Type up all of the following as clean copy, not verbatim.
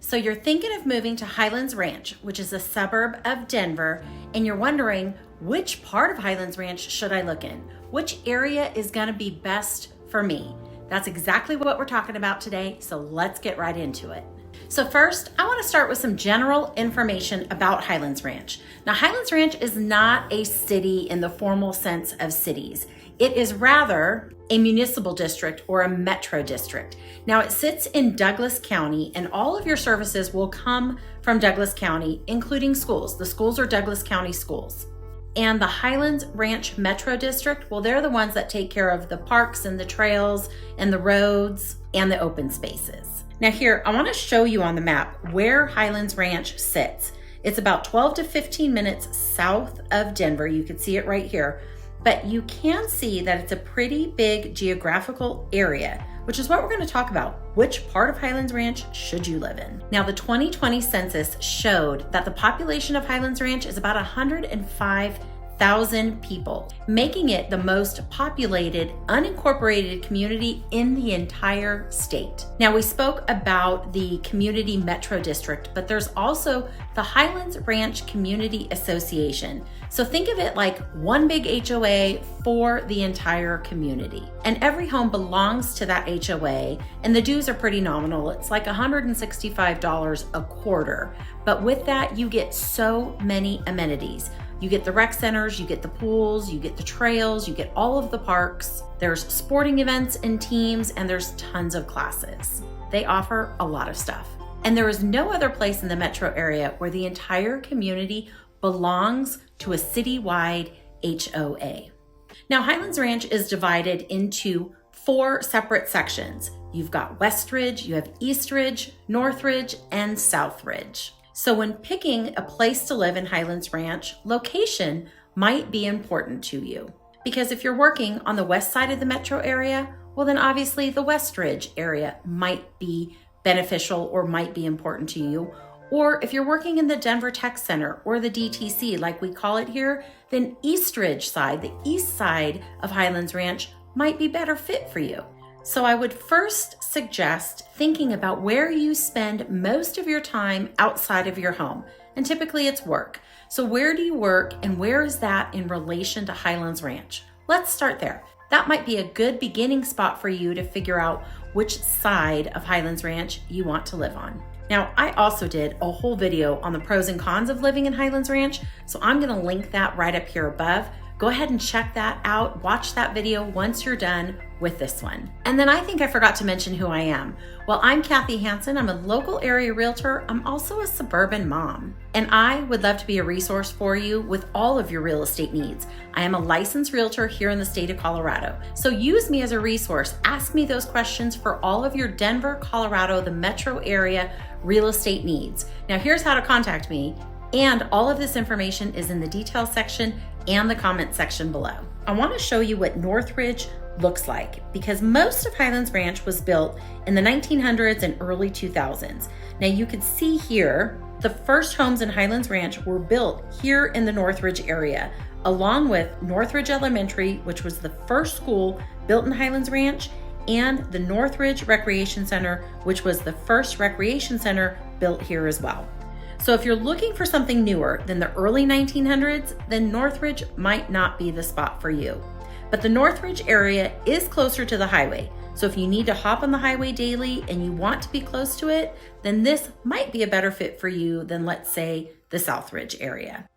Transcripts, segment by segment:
So you're thinking of moving to Highlands Ranch, which is a suburb of Denver, and you're wondering, which part of Highlands Ranch should I look in? Which area is gonna be best for me? That's exactly what we're talking about today, so let's get right into it. So first, I wanna start with some general information about Highlands Ranch. Now, Highlands Ranch is not a city in the formal sense of cities. It is rather a municipal district or a metro district. Now, it sits in Douglas County, and all of your services will come from Douglas County, including schools. The schools are Douglas County schools. And the Highlands Ranch Metro District, well, they're the ones that take care of the parks and the trails and the roads and the open spaces. Now here, I want to show you on the map where Highlands Ranch sits. It's about 12 to 15 minutes south of Denver. You can see it right here. But you can see that it's a pretty big geographical area, which is what we're going to talk about. Which part of Highlands Ranch should you live in? Now, the 2020 census showed that the population of Highlands Ranch is about 105,000 people, making it the most populated, unincorporated community in the entire state. Now, we spoke about the Community Metro District, but there's also the Highlands Ranch Community Association. So think of it like one big HOA for the entire community. And every home belongs to that HOA, and the dues are pretty nominal. It's like $165 a quarter. But with that, you get so many amenities. You get the rec centers, you get the pools, you get the trails, you get all of the parks. There's sporting events and teams, and there's tons of classes. They offer a lot of stuff. And there is no other place in the metro area where the entire community belongs to a citywide HOA. Now, Highlands Ranch is divided into 4 separate sections. You've got Westridge, you have Eastridge, Northridge, and Southridge. So when picking a place to live in Highlands Ranch, location might be important to you. Because if you're working on the west side of the metro area, well then obviously the Westridge area might be beneficial or might be important to you. Or if you're working in the Denver Tech Center or the DTC, like we call it here, then Eastridge side, the east side of Highlands Ranch, might be better fit for you. So I would first suggest thinking about where you spend most of your time outside of your home. And typically it's work. So where do you work and where is that in relation to Highlands Ranch? Let's start there. That might be a good beginning spot for you to figure out which side of Highlands Ranch you want to live on. Now, I also did a whole video on the pros and cons of living in Highlands Ranch, so I'm gonna link that right up here above. Go ahead and check that out. Watch that video once you're done with this one. And then I think I forgot to mention who I am. Well, I'm Kathy Hansen. I'm a local area realtor. I'm also a suburban mom. And I would love to be a resource for you with all of your real estate needs. I am a licensed realtor here in the state of Colorado. So use me as a resource. Ask me those questions for all of your Denver, Colorado, the metro area real estate needs. Now here's how to contact me. And all of this information is in the details section and the comment section below. I want to show you what Northridge looks like because most of Highlands Ranch was built in the 1900s and early 2000s. Now you can see here, the first homes in Highlands Ranch were built here in the Northridge area, along with Northridge Elementary, which was the first school built in Highlands Ranch, and the Northridge Recreation Center, which was the first recreation center built here as well. So if you're looking for something newer than the early 1900s, then Northridge might not be the spot for you. But the Northridge area is closer to the highway. So if you need to hop on the highway daily and you want to be close to it, then this might be a better fit for you than, let's say, the Southridge area.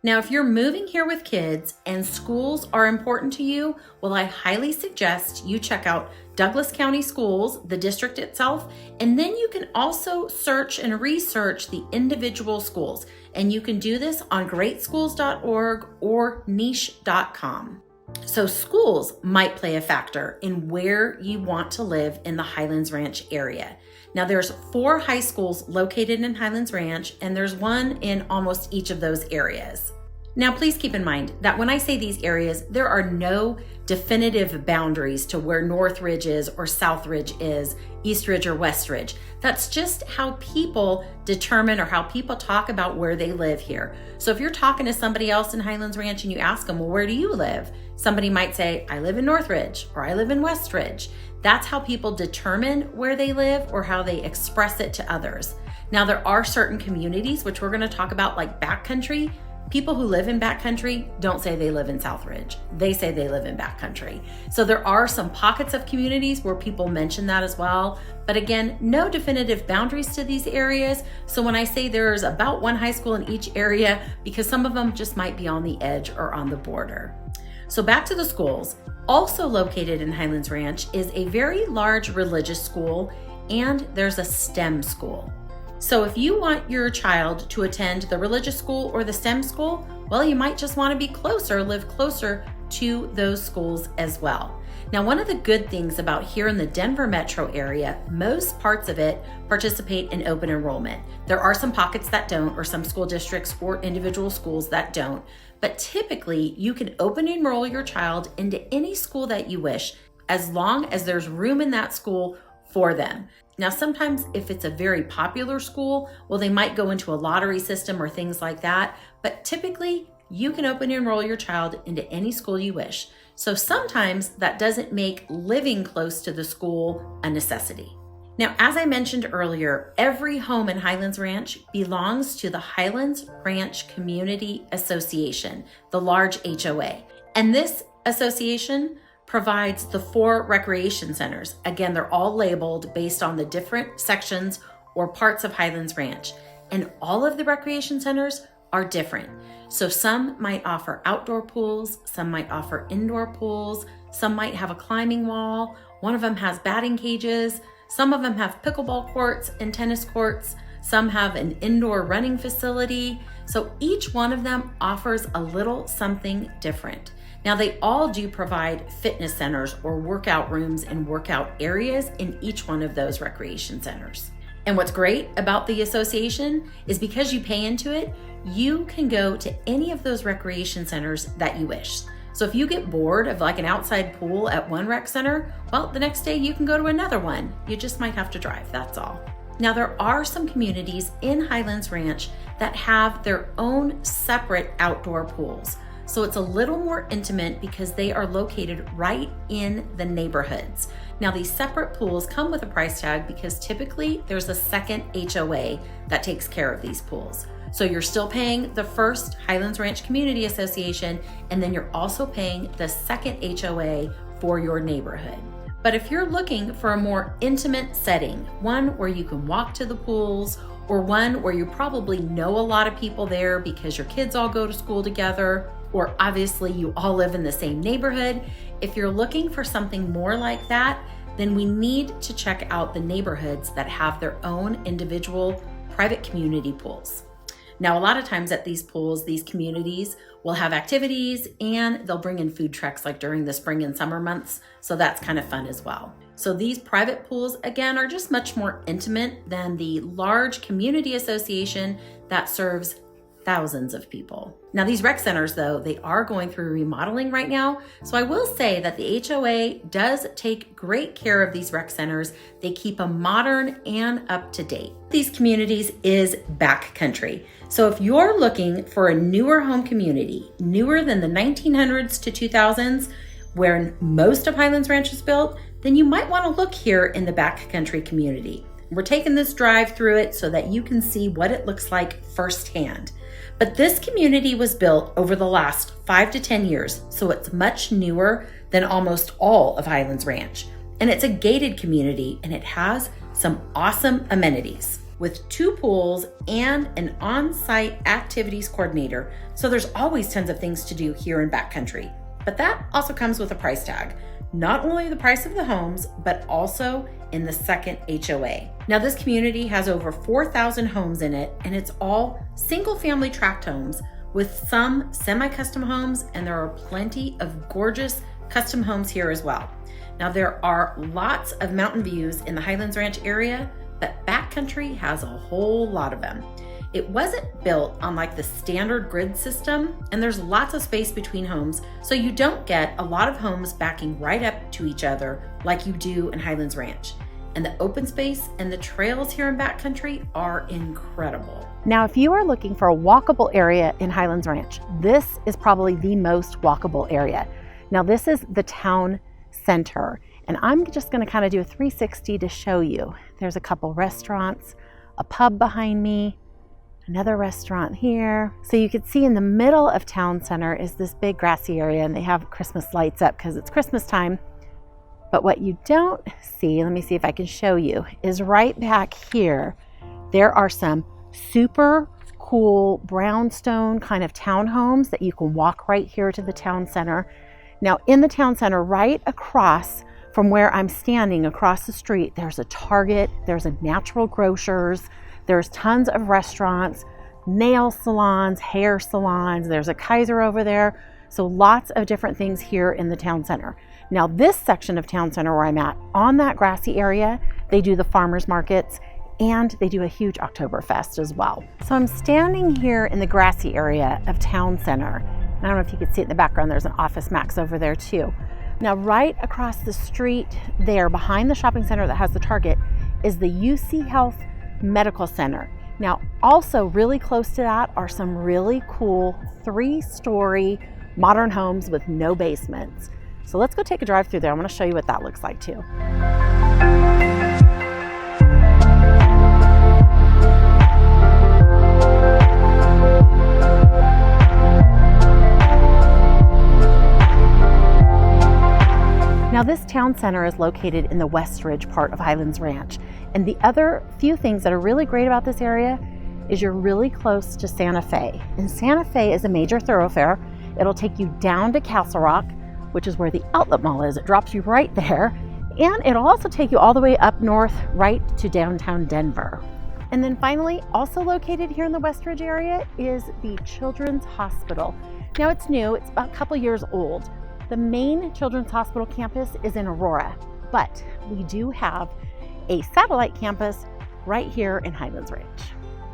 Now, if you're moving here with kids and schools are important to you, well, I highly suggest you check out Douglas County Schools, the district itself, and then you can also search and research the individual schools. And you can do this on greatschools.org or niche.com. So schools might play a factor in where you want to live in the Highlands Ranch area. Now there's 4 high schools located in Highlands Ranch, and there's one in almost each of those areas. Now, please keep in mind that when I say these areas, there are no definitive boundaries to where Northridge is or Southridge is, Eastridge or Westridge. That's just how people determine or how people talk about where they live here. So if you're talking to somebody else in Highlands Ranch and you ask them, well, where do you live? Somebody might say, I live in Northridge or I live in Westridge. That's how people determine where they live or how they express it to others. Now, there are certain communities, which we're going to talk about, like backcountry. People who live in backcountry don't say they live in Southridge. They say they live in backcountry. So there are some pockets of communities where people mention that as well. But again, no definitive boundaries to these areas. So when I say there's about one high school in each area, because some of them just might be on the edge or on the border. So back to the schools. Also located in Highlands Ranch is a very large religious school, and there's a STEM school. So if you want your child to attend the religious school or the STEM school, well, you might just want to be closer, live closer to those schools as well. Now, one of the good things about here in the Denver metro area, most parts of it participate in open enrollment. There are some pockets that don't, or some school districts or individual schools that don't, but typically you can open enroll your child into any school that you wish, as long as there's room in that school for them. Now, sometimes if it's a very popular school, well, they might go into a lottery system or things like that, but typically you can open enroll your child into any school you wish. So sometimes that doesn't make living close to the school a necessity. Now, as I mentioned earlier, every home in Highlands Ranch belongs to the Highlands Ranch Community Association, the large HOA. And this association provides the 4 recreation centers. Again, they're all labeled based on the different sections or parts of Highlands Ranch. And all of the recreation centers are different. So some might offer outdoor pools, some might offer indoor pools, some might have a climbing wall, one of them has batting cages, some of them have pickleball courts and tennis courts, some have an indoor running facility. So each one of them offers a little something different. Now, they all do provide fitness centers or workout rooms and workout areas in each one of those recreation centers. And what's great about the association is because you pay into it, you can go to any of those recreation centers that you wish. So if you get bored of like an outside pool at one rec center, well, the next day you can go to another one. You just might have to drive, that's all. Now, there are some communities in Highlands Ranch that have their own separate outdoor pools. So it's a little more intimate because they are located right in the neighborhoods. Now, these separate pools come with a price tag because typically there's a second HOA that takes care of these pools. So you're still paying the first Highlands Ranch Community Association, and then you're also paying the second HOA for your neighborhood. But if you're looking for a more intimate setting, one where you can walk to the pools, or one where you probably know a lot of people there because your kids all go to school together, or obviously you all live in the same neighborhood, if you're looking for something more like that, then we need to check out the neighborhoods that have their own individual private community pools. Now, a lot of times at these pools, these communities will have activities and they'll bring in food trucks like during the spring and summer months. So that's kind of fun as well. So these private pools, again, are just much more intimate than the large community association that serves thousands of people. Now, these rec centers, though, they are going through remodeling right now. So I will say that the HOA does take great care of these rec centers. They keep them modern and up to date. These communities is backcountry. So if you're looking for a newer home community, newer than the 1900s to 2000s, where most of Highlands Ranch was built, then you might want to look here in the backcountry community. We're taking this drive through it so that you can see what it looks like firsthand. But this community was built over the last 5 to 10 years, so it's much newer than almost all of Highlands Ranch. And it's a gated community, and it has some awesome amenities with 2 pools and an on-site activities coordinator. So there's always tons of things to do here in backcountry. But that also comes with a price tag. Not only the price of the homes, but also in the second HOA. Now, this community has over 4,000 homes in it, and it's all single-family tract homes with some semi-custom homes, and there are plenty of gorgeous custom homes here as well. Now, there are lots of mountain views in the Highlands Ranch area, but backcountry has a whole lot of them. It wasn't built on like the standard grid system, and there's lots of space between homes, so you don't get a lot of homes backing right up to each other like you do in Highlands Ranch. And the open space and the trails here in backcountry are incredible. Now, if you are looking for a walkable area in Highlands Ranch, this is probably the most walkable area. Now, this is the town center, and I'm just going to kind of do a 360 to show you. There's a couple restaurants, a pub behind me, another restaurant here. So you can see in the middle of town center is this big grassy area, and they have Christmas lights up because it's Christmas time. But what you don't see, let me see if I can show you, is right back here, there are some super cool brownstone kind of townhomes that you can walk right here to the town center. Now in the town center, right across from where I'm standing across the street, there's a Target, there's a Natural Grocers, there's tons of restaurants, nail salons, hair salons, there's a Kaiser over there. So lots of different things here in the town center. Now this section of town center where I'm at, on that grassy area, they do the farmers markets and they do a huge Oktoberfest as well. So I'm standing here in the grassy area of town center. I don't know if you can see it in the background, there's an Office Max over there too. Now right across the street there, behind the shopping center that has the Target, is the UC Health Medical Center. Now also really close to that are some really cool 3-story modern homes with no basements. So let's go take a drive through there. I want to show you what that looks like too. Now this town center is located in the Westridge part of Highlands Ranch. And the other few things that are really great about this area is you're really close to Santa Fe. And Santa Fe is a major thoroughfare. It'll take you down to Castle Rock, which is where the outlet mall is. It drops you right there. And it'll also take you all the way up north, right to downtown Denver. And then finally, also located here in the Westridge area is the Children's Hospital. Now it's new, it's about a couple years old. The main Children's Hospital campus is in Aurora, but we do have a satellite campus right here in Highlands Ranch.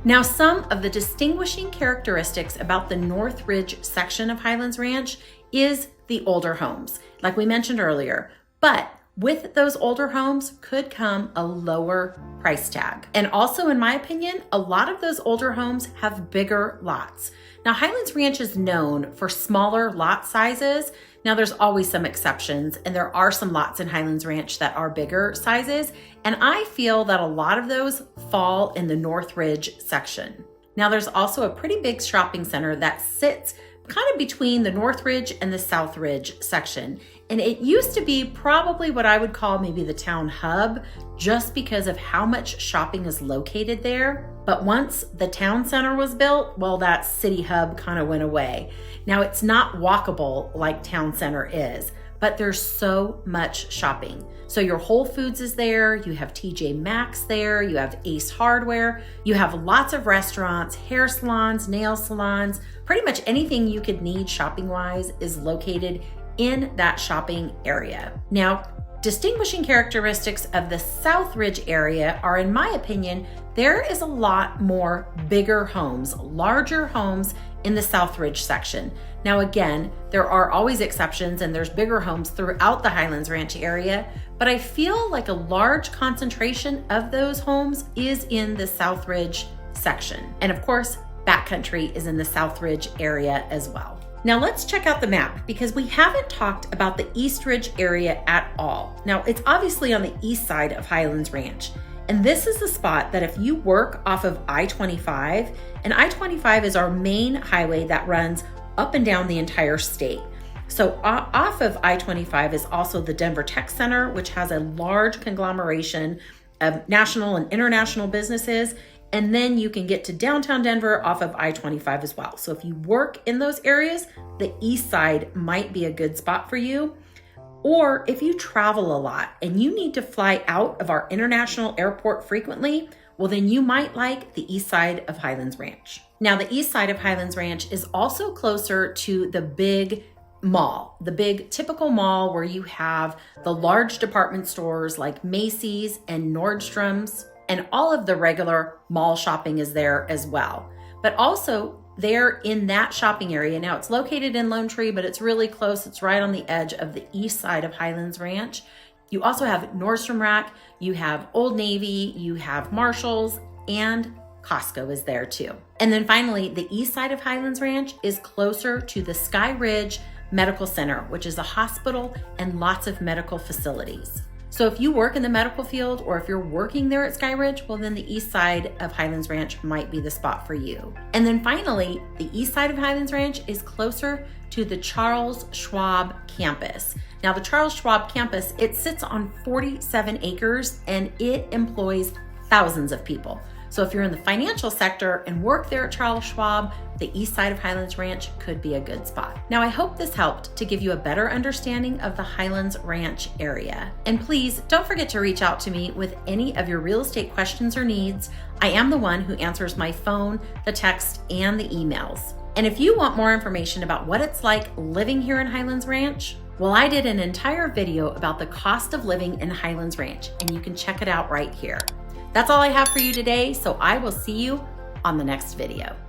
Now, some of the distinguishing characteristics about the Northridge section of Highlands Ranch is the older homes, like we mentioned earlier. But with those older homes could come a lower price tag. And also, in my opinion, a lot of those older homes have bigger lots. Now, Highlands Ranch is known for smaller lot sizes. Now, there's always some exceptions, and there are some lots in Highlands Ranch that are bigger sizes, and I feel that a lot of those fall in the Northridge section. Now, there's also a pretty big shopping center that sits kind of between the Northridge and the Southridge section, and it used to be probably what I would call maybe the town hub, just because of how much shopping is located there. But once the town center was built, well, that city hub kind of went away. Now it's not walkable like town center is, but there's so much shopping. So your Whole Foods is there, you have TJ Maxx there, you have Ace Hardware, you have lots of restaurants, hair salons, nail salons, pretty much anything you could need shopping wise is located in that shopping area. Now, distinguishing characteristics of the Southridge area are, in my opinion, there is a lot more bigger homes, larger homes in the Southridge section. Now again, there are always exceptions and there's bigger homes throughout the Highlands Ranch area, but I feel like a large concentration of those homes is in the Southridge section. And of course, backcountry is in the Southridge area as well. Now let's check out the map because we haven't talked about the Eastridge area at all. Now it's obviously on the east side of Highlands Ranch. And this is the spot that if you work off of I-25, and I-25 is our main highway that runs up and down the entire state. So off of I-25 is also the Denver Tech Center, which has a large conglomeration of national and international businesses. And then you can get to downtown Denver off of I-25 as well. So if you work in those areas, the east side might be a good spot for you. Or if you travel a lot and you need to fly out of our international airport frequently, well, then you might like the east side of Highlands Ranch. Now, the east side of Highlands Ranch is also closer to the big mall, the big typical mall where you have the large department stores like Macy's and Nordstrom's. and all of the regular mall shopping is there as well. But also there in that shopping area, now it's located in Lone Tree, but it's really close. It's right on the edge of the east side of Highlands Ranch. You also have Nordstrom Rack, you have Old Navy, you have Marshalls, and Costco is there too. And then finally, the east side of Highlands Ranch is closer to the Sky Ridge Medical Center, which is a hospital and lots of medical facilities. So if you work in the medical field or if you're working there at Sky Ridge, well then the east side of Highlands Ranch might be the spot for you. And then finally, the east side of Highlands Ranch is closer to the Charles Schwab campus. Now the Charles Schwab campus, it sits on 47 acres and it employs thousands of people. So if you're in the financial sector and work there at Charles Schwab, the east side of Highlands Ranch could be a good spot. Now, I hope this helped to give you a better understanding of the Highlands Ranch area. And please don't forget to reach out to me with any of your real estate questions or needs. I am the one who answers my phone, the text, and the emails. And if you want more information about what it's like living here in Highlands Ranch, well, I did an entire video about the cost of living in Highlands Ranch, and you can check it out right here. That's all I have for you today, so I will see you on the next video.